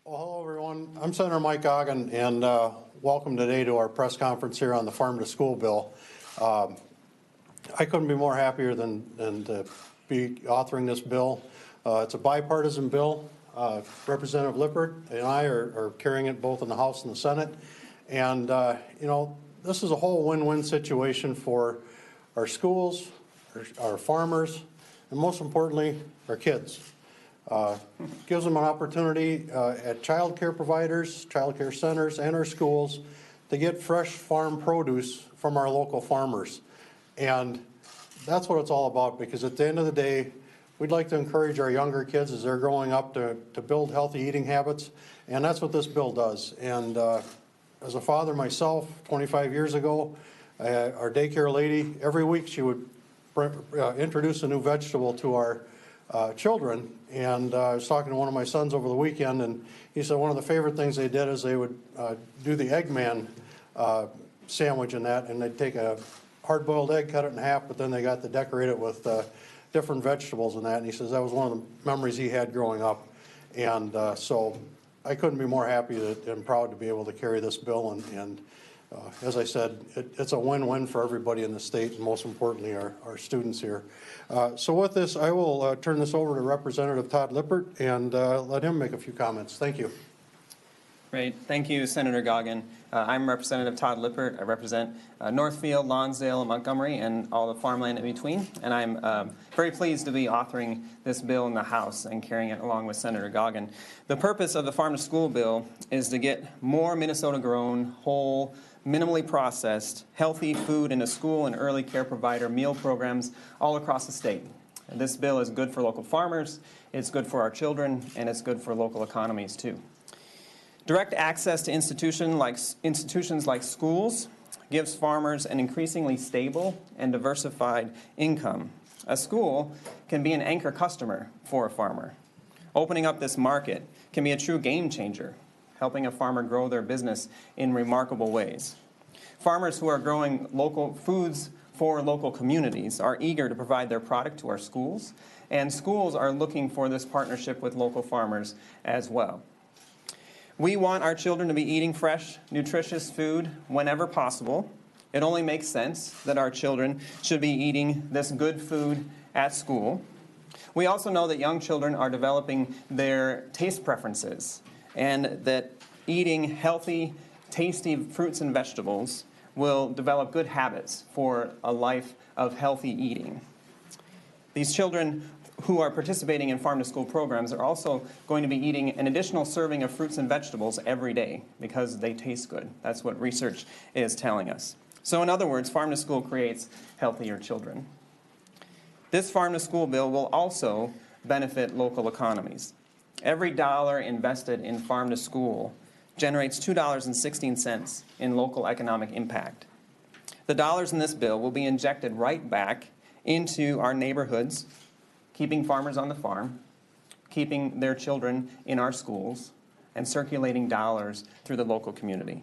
Well, hello, everyone. I'm Senator Mike Goggin, and welcome today to our press conference here on the Farm to School bill. I couldn't be more happier than to be authoring this bill. It's a bipartisan bill. Representative Lippert and I are carrying it both in the House and the Senate. And, this is a whole win-win situation for our schools, our farmers, and most importantly, our kids. Gives them an opportunity at child care providers, child care centers, and our schools to get fresh farm produce from our local farmers. And that's what it's all about, because at the end of the day, we'd like to encourage our younger kids as they're growing up to build healthy eating habits, and that's what this bill does. And as a father myself, 25 years ago, our daycare lady, every week she would introduce a new vegetable to our children. And I was talking to one of my sons over the weekend, and he said one of the favorite things they did is they would do the Eggman sandwich in that, and they'd take a hard-boiled egg, cut it in half, but then they got to decorate it with different vegetables and that. And he says that was one of the memories he had growing up. And so I couldn't be more happy and proud to be able to carry this bill. And as I said, it's a win-win for everybody in the state, and most importantly, our students here. So with this, I will turn this over to Representative Todd Lippert and let him make a few comments. Thank you. Great. Thank you, Senator Goggin. I'm Representative Todd Lippert. I represent Northfield, Lonsdale, and Montgomery, and all the farmland in between. And I'm very pleased to be authoring this bill in the House and carrying it along with Senator Goggin. The purpose of the Farm to School bill is to get more Minnesota-grown, whole, minimally processed, healthy food into school and early care provider meal programs all across the state. And this bill is good for local farmers, it's good for our children, and it's good for local economies too. Direct access to institutions like schools gives farmers an increasingly stable and diversified income. A school can be an anchor customer for a farmer. Opening up this market can be a true game changer, helping a farmer grow their business in remarkable ways. Farmers who are growing local foods for local communities are eager to provide their product to our schools, and schools are looking for this partnership with local farmers as well. We want our children to be eating fresh, nutritious food whenever possible. It only makes sense that our children should be eating this good food at school. We also know that young children are developing their taste preferences, and that eating healthy, tasty fruits and vegetables will develop good habits for a life of healthy eating. These children who are participating in farm-to-school programs are also going to be eating an additional serving of fruits and vegetables every day because they taste good. That's what research is telling us. So in other words, farm-to-school creates healthier children. This farm-to-school bill will also benefit local economies. Every dollar invested in farm-to-school generates $2.16 in local economic impact. The dollars in this bill will be injected right back into our neighborhoods, keeping farmers on the farm, keeping their children in our schools, and circulating dollars through the local community.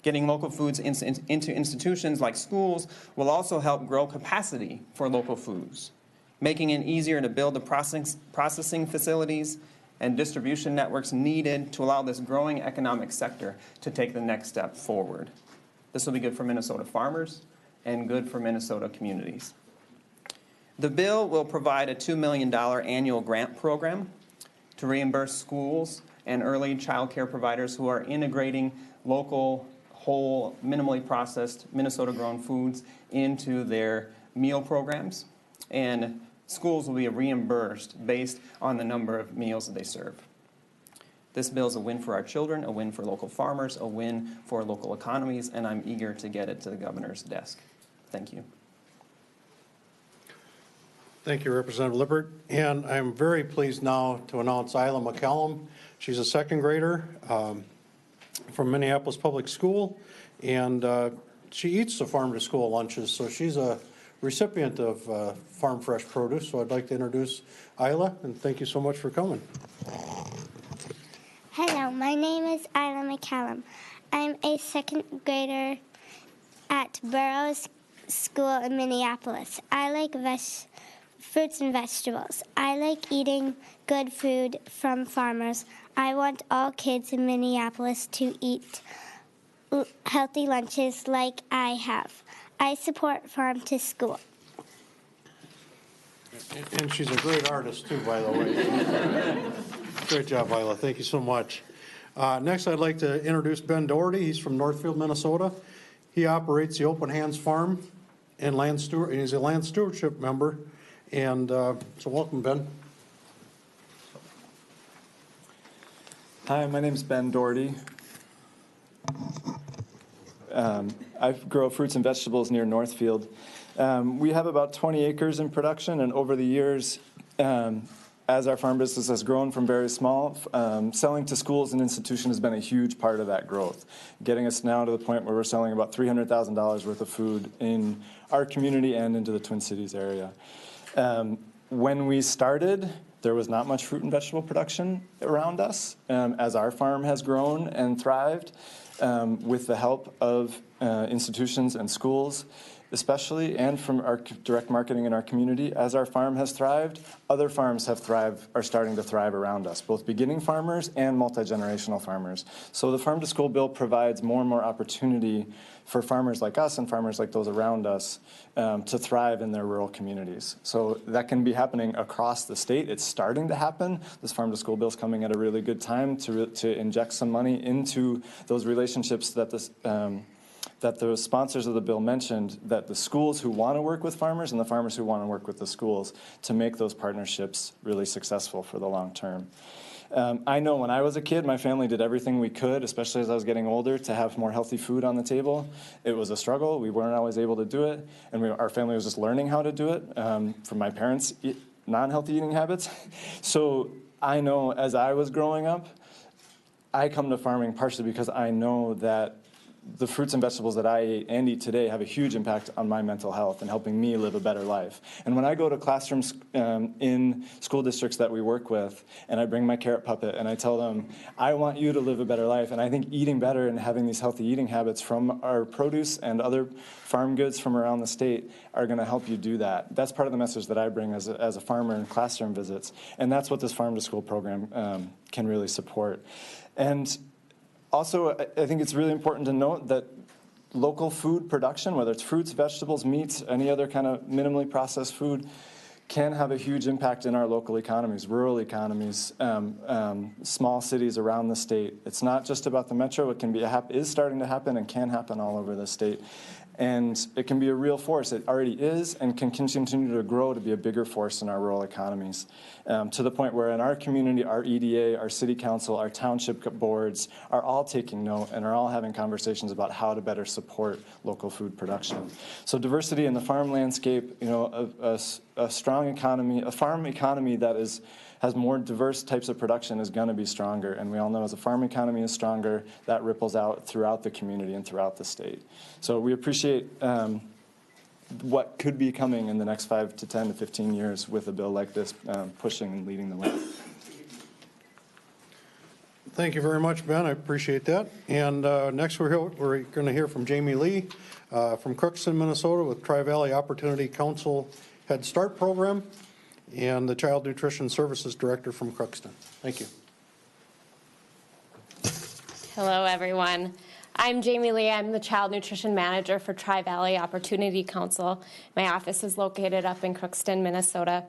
Getting local foods into institutions like schools will also help grow capacity for local foods, making it easier to build the processing facilities and distribution networks needed to allow this growing economic sector to take the next step forward. This will be good for Minnesota farmers and good for Minnesota communities. The bill will provide a $2 million annual grant program to reimburse schools and early child care providers who are integrating local, whole, minimally processed, Minnesota-grown foods into their meal programs. And schools will be reimbursed based on the number of meals that they serve. This bill is a win for our children, a win for local farmers, a win for local economies, and I'm eager to get it to the governor's desk. Thank you. Thank you, Representative Lippert. And I'm very pleased now to announce Isla McCallum. She's a second grader from Minneapolis Public School, and she eats the farm-to-school lunches, so she's a recipient of Farm Fresh Produce. So I'd like to introduce Isla, and thank you so much for coming. Hello, my name is Isla McCallum. I'm a second grader at Burroughs School in Minneapolis. I like fruits and vegetables. I like eating good food from farmers. I want all kids in Minneapolis to eat healthy lunches like I have. I support Farm to School. And she's a great artist too, by the way. Great job, Isla. Thank you so much. Next, I'd like to introduce Ben Doherty. He's from Northfield, Minnesota. He operates the Open Hands Farm and he's a land stewardship member. And so welcome, Ben. Hi, my name is Ben Doherty. I grow fruits and vegetables near Northfield. We have about 20 acres in production, and over the years, as our farm business has grown from very small, selling to schools and institutions has been a huge part of that growth, getting us now to the point where we're selling about $300,000 worth of food in our community and into the Twin Cities area. When we started, there was not much fruit and vegetable production around us. As our farm has grown and thrived, with the help of institutions and schools, especially, and from our direct marketing in our community, as our farm has thrived, other farms are starting to thrive around us, both beginning farmers and multi-generational farmers. So the Farm to School bill provides more and more opportunity for farmers like us and farmers like those around us to thrive in their rural communities. So that can be happening across the state. It's starting to happen. This Farm to School bill is coming at a really good time to inject some money into those relationships that the sponsors of the bill mentioned, that the schools who want to work with farmers and the farmers who want to work with the schools to make those partnerships really successful for the long term. I know when I was a kid, my family did everything we could, especially as I was getting older, to have more healthy food on the table. It was a struggle. We weren't always able to do it, and our family was just learning how to do it from my parents' non-healthy eating habits. So I know as I was growing up, I come to farming partially because I know that the fruits and vegetables that I ate and eat today have a huge impact on my mental health and helping me live a better life. And when I go to classrooms in school districts that we work with, and I bring my carrot puppet and I tell them, I want you to live a better life, and I think eating better and having these healthy eating habits from our produce and other farm goods from around the state are going to help you do that. That's part of the message that I bring as a farmer in classroom visits, and that's what this Farm to School program can really support. And also, I think it's really important to note that local food production, whether it's fruits, vegetables, meats, any other kind of minimally processed food, can have a huge impact in our local economies, rural economies, small cities around the state. It's not just about the metro. It is starting to happen and can happen all over the state. And it can be a real force. It already is and can continue to grow to be a bigger force in our rural economies, to the point where in our community, our EDA, our city council, our township boards are all taking note and are all having conversations about how to better support local food production. So diversity in the farm landscape, a strong economy, a farm economy that has more diverse types of production is going to be stronger. And we all know as a farm economy is stronger, that ripples out throughout the community and throughout the state. So we appreciate what could be coming in the next 5 to 10 to 15 years with a bill like this pushing and leading the way. Thank you very much, Ben. I appreciate that. And next we're going to hear from Jamie Lee from Crookston, Minnesota, with Tri-Valley Opportunity Council Head Start Program, and the Child Nutrition Services Director from Crookston. Thank you. Hello, everyone. I'm Jamie Lee. I'm the Child Nutrition Manager for Tri-Valley Opportunity Council. My office is located up in Crookston, Minnesota.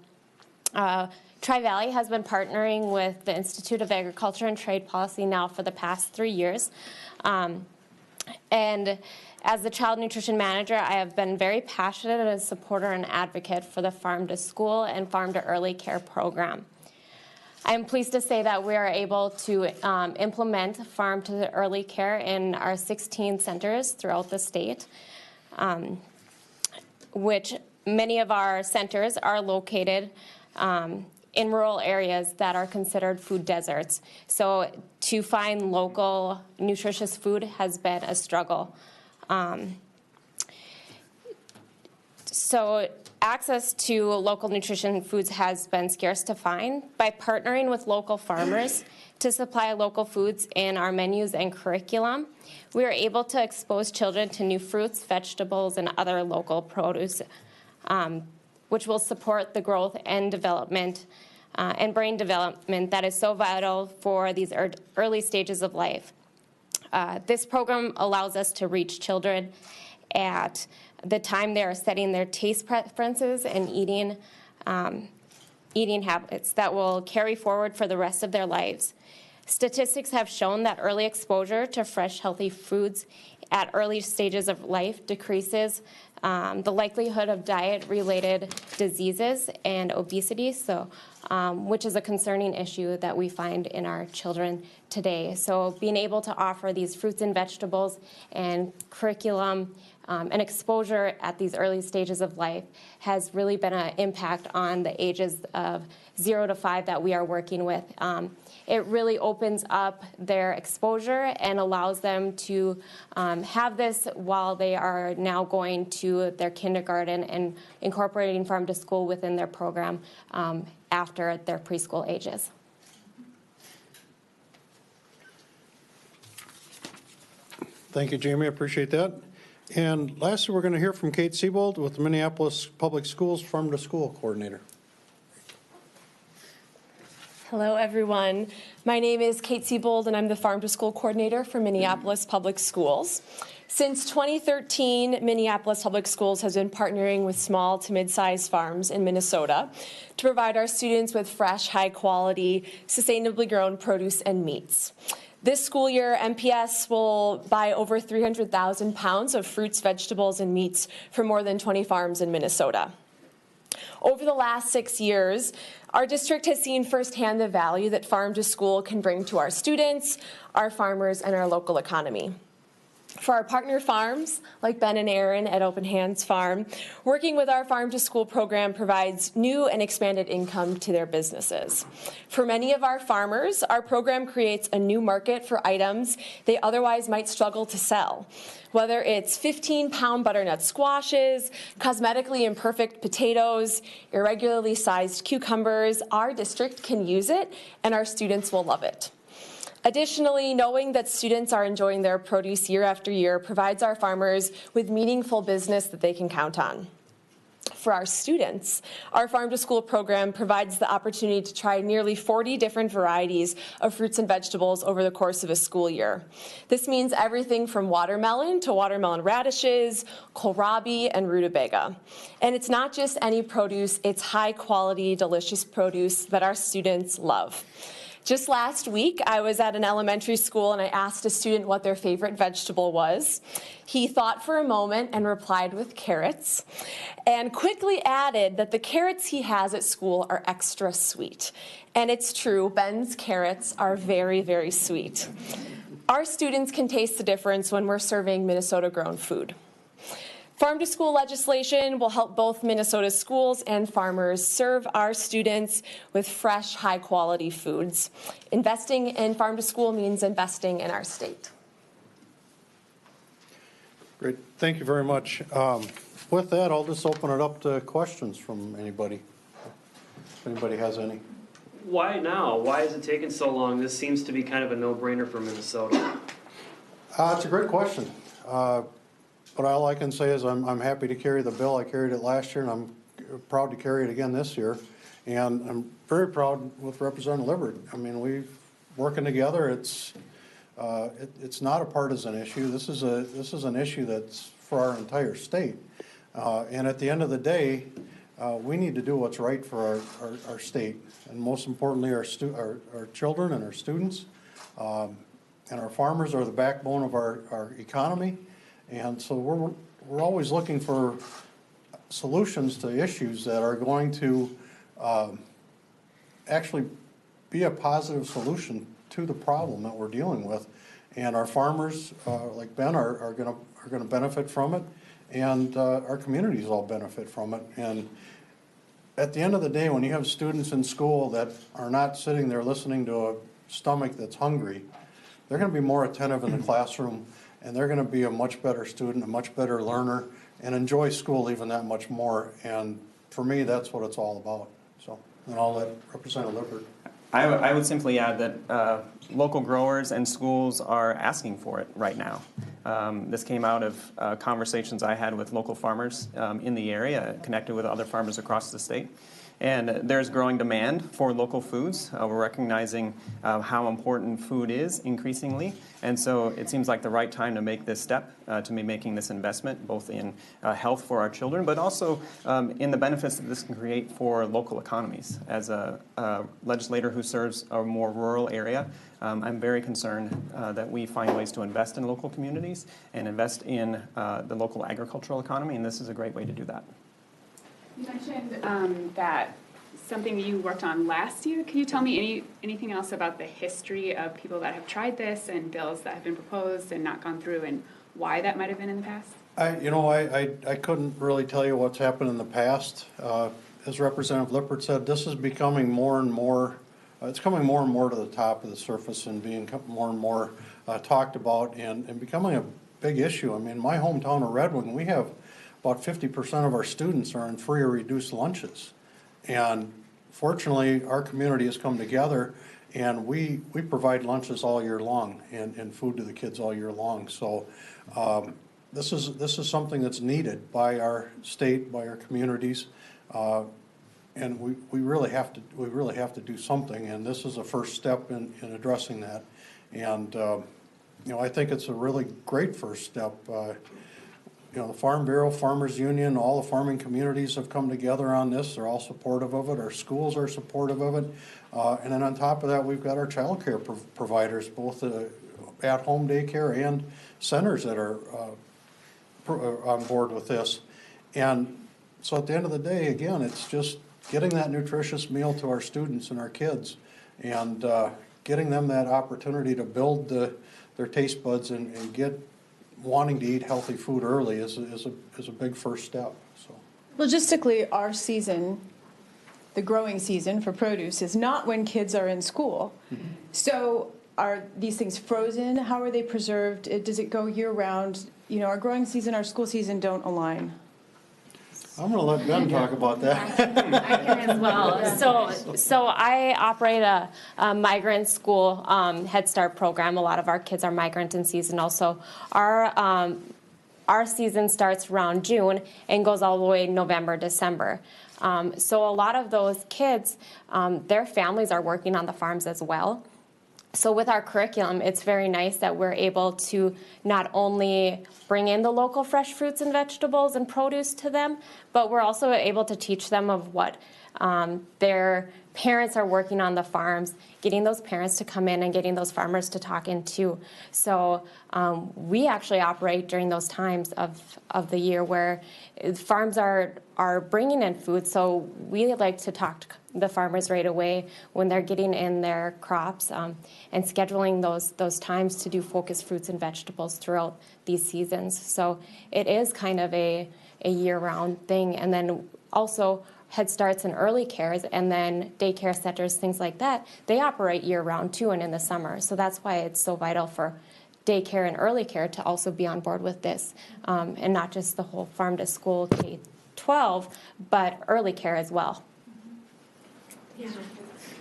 Tri-Valley has been partnering with the Institute of Agriculture and Trade Policy now for the past 3 years. And as the Child Nutrition Manager, I have been very passionate and a supporter and advocate for the Farm to School and Farm to Early Care program. I am pleased to say that we are able to implement Farm to Early Care in our 16 centers throughout the state, which many of our centers are located in rural areas that are considered food deserts. So to find local nutritious food has been a struggle. So access to local nutrition foods has been scarce to find. By partnering with local farmers to supply local foods in our menus and curriculum, we are able to expose children to new fruits, vegetables, and other local produce. which will support the growth and development and brain development that is so vital for these early stages of life. This program allows us to reach children at the time they are setting their taste preferences and eating habits that will carry forward for the rest of their lives. Statistics have shown that early exposure to fresh, healthy foods at early stages of life decreases the likelihood of diet-related diseases and obesity, which is a concerning issue that we find in our children today. So being able to offer these fruits and vegetables and curriculum and exposure at these early stages of life has really been an impact on the ages of 0 to 5 that we are working with. It really opens up their exposure and allows them to have this while they are now going to their kindergarten and incorporating farm to school within their program after their preschool ages. Thank you, Jamie. I appreciate that. And lastly, we're going to hear from Kate Siebold with the Minneapolis Public Schools Farm to School Coordinator. Hello, everyone. My name is Kate Siebold, and I'm the Farm to School Coordinator for Minneapolis Public Schools. Since 2013, Minneapolis Public Schools has been partnering with small to mid-sized farms in Minnesota to provide our students with fresh, high-quality, sustainably grown produce and meats. This school year, MPS will buy over 300,000 pounds of fruits, vegetables, and meats from more than 20 farms in Minnesota. Over the last 6 years, our district has seen firsthand the value that farm to school can bring to our students, our farmers, and our local economy. For our partner farms, like Ben and Aaron at Open Hands Farm, working with our farm to school program provides new and expanded income to their businesses. For many of our farmers, our program creates a new market for items they otherwise might struggle to sell. Whether it's 15-pound butternut squashes, cosmetically imperfect potatoes, irregularly sized cucumbers, our district can use it and our students will love it. Additionally, knowing that students are enjoying their produce year after year provides our farmers with meaningful business that they can count on. For our students, our Farm to School program provides the opportunity to try nearly 40 different varieties of fruits and vegetables over the course of a school year. This means everything from watermelon to watermelon radishes, kohlrabi, and rutabaga. And it's not just any produce, it's high-quality, delicious produce that our students love. Just last week, I was at an elementary school and I asked a student what their favorite vegetable was. He thought for a moment and replied with carrots, and quickly added that the carrots he has at school are extra sweet. And it's true, Ben's carrots are very, very sweet. Our students can taste the difference when we're serving Minnesota-grown food. Farm to school legislation will help both Minnesota schools and farmers serve our students with fresh, high-quality foods. Investing in farm to school means investing in our state. Great. Thank you very much. With that, I'll just open it up to questions from anybody, if anybody has any. Why now? Why is it taking so long? This seems to be kind of a no-brainer for Minnesota. It's a great question. But all I can say is I'm happy to carry the bill. I carried it last year, and I'm proud to carry it again this year. And I'm very proud with Representative Lippert. I mean, we're working together. It's not a partisan issue. This is an issue that's for our entire state. And at the end of the day, we need to do what's right for our state, and most importantly, our children and our students. And our farmers are the backbone of our economy. And so we're always looking for solutions to issues that are going to actually be a positive solution to the problem that we're dealing with. And our farmers, like Ben, are going to benefit from it, and our communities all benefit from it. And at the end of the day, when you have students in school that are not sitting there listening to a stomach that's hungry, they're going to be more attentive in the classroom. And they're going to be a much better student, a much better learner, and enjoy school even that much more. And for me, that's what it's all about. So, and I'll let Representative Lippert. I would simply add that local growers and schools are asking for it right now. This came out of conversations I had with local farmers in the area, connected with other farmers across the state. And there's growing demand for local foods. We're recognizing how important food is increasingly. And so it seems like the right time to make this step, to be making this investment, both in health for our children, but also in the benefits that this can create for local economies. As a legislator who serves a more rural area, I'm very concerned that we find ways to invest in local communities and invest in the local agricultural economy, and this is a great way to do that. You mentioned that something you worked on last year. Can you tell me anything else about the history of people that have tried this and bills that have been proposed and not gone through, and why that might have been in the past? I couldn't really tell you what's happened in the past. As Representative Lippert said, this is becoming more and more, it's coming more and more to the top of the surface and being more and more talked about and becoming a big issue. I mean, my hometown of Red Wing, we have about 50% of our students are in free or reduced lunches. And fortunately, our community has come together and we provide lunches all year long and food to the kids all year long. So this is something that's needed by our state, by our communities. And we really have to do something, and this is a first step in addressing that. And I think it's a really great first step. The Farm Bureau, Farmers Union, all the farming communities have come together on this. They're all supportive of it. Our schools are supportive of it. And then on top of that, we've got our child care providers, both at-home daycare and centers that are on board with this. And so at the end of the day, again, it's just getting that nutritious meal to our students and our kids and getting them that opportunity to build their taste buds and get wanting to eat healthy food early is a big first step. So, logistically, our season, the growing season for produce, is not when kids are in school. Mm-hmm. So are these things frozen? How are they preserved? Does it go year round? Our growing season, our school season don't align. I'm going to let Ben talk about that. I can as well. So I operate a migrant school Head Start program. A lot of our kids are migrant and seasonal. So our season starts around June and goes all the way November, December. So a lot of those kids, their families are working on the farms as well. So with our curriculum, it's very nice that we're able to not only bring in the local fresh fruits and vegetables and produce to them, but we're also able to teach them of what their parents are working on the farms, getting those parents to come in and getting those farmers to talk in too. So we actually operate during those times of the year where farms are bringing in food. So we like to talk to the farmers right away when they're getting in their crops and scheduling those times to do focused fruits and vegetables throughout these seasons. So it is kind of a year-round thing. And then also Head Starts and early cares, and then daycare centers, things like that, they operate year-round too and in the summer. So that's why it's so vital for daycare and early care to also be on board with this, and not just the whole farm to school K-12, but early care as well. Yeah.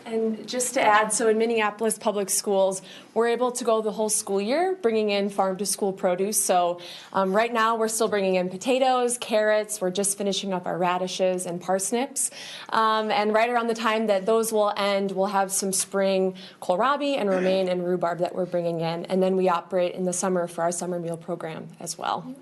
And just to add, so in Minneapolis Public Schools, we're able to go the whole school year bringing in farm-to-school produce. So right now we're still bringing in potatoes, carrots. We're just finishing up our radishes and parsnips. And right around the time that those will end, we'll have some spring kohlrabi and romaine and rhubarb that we're bringing in. And then we operate in the summer for our summer meal program as well.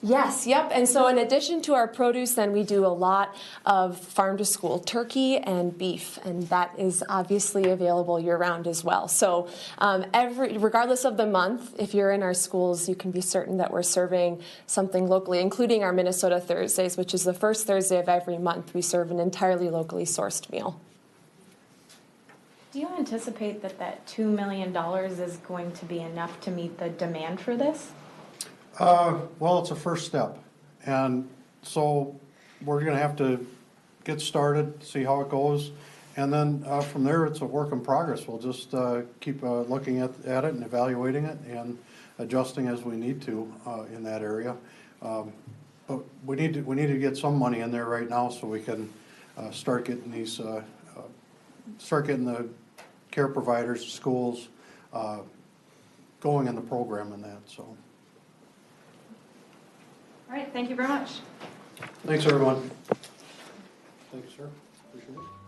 Yes, yep. And so in addition to our produce, then we do a lot of farm-to-school turkey and beef, and that is obviously available year-round as well. So regardless of the month, if you're in our schools, you can be certain that we're serving something locally, including our Minnesota Thursdays, which is the first Thursday of every month. We serve an entirely locally sourced meal. Do you anticipate that $2 million is going to be enough to meet the demand for this? Well, it's a first step, and so we're going to have to get started, see how it goes, and then from there it's a work in progress. We'll just keep looking at it and evaluating it and adjusting as we need to in that area. But we need to get some money in there right now so we can start getting these start getting the care providers, schools, going in the program and that, so. All right, thank you very much. Thanks, everyone. Thanks, sir. Appreciate it.